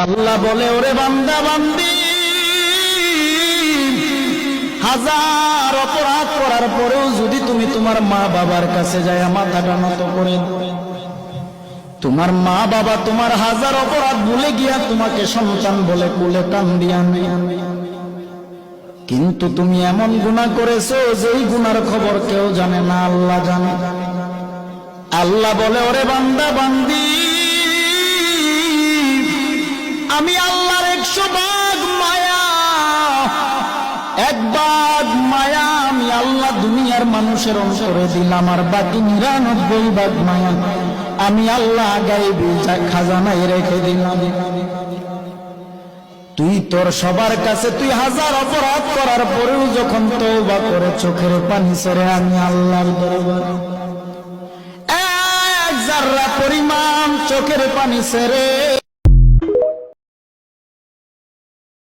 আল্লাহ বলে, ওরে বান্দা বান্দি, হাজার অপরাধ করার পরেও যদি তুমি তোমার মা বাবার কাছে যায় মাথাটা নত করে, তোমার মা বাবা তোমার হাজার অপরাধ ভুলে গিয়া তোমাকে সন্তান বলে কোলে টান দিয়া নেয়, কিন্তু তুমি এমন গুনাহ করেছো যেই গুনার খবর কেউ জানে না, আল্লাহ জানে। আল্লাহ বলে, ওরে বান্দা বান্দি, আমি আল্লাহর 100 ভাগ মায়া, 1 ভাগ মায়া আমি আল্লাহ দুনিয়ার মানুষের অন্তরে দিলাম, আর বাকি 99 ভাগ মায়া আমি আল্লাহ গায়বী খাজানায় রেখে দিলাম। তুই তোর সবার কাছে তুই হাজার অপরাধ করার পরেও যখন তওবা করে চোখের পানি ছেড়ে আমি আল্লাহর দরবারে 1 জাররা পরিমাণ চোখের পানি ছেড়ে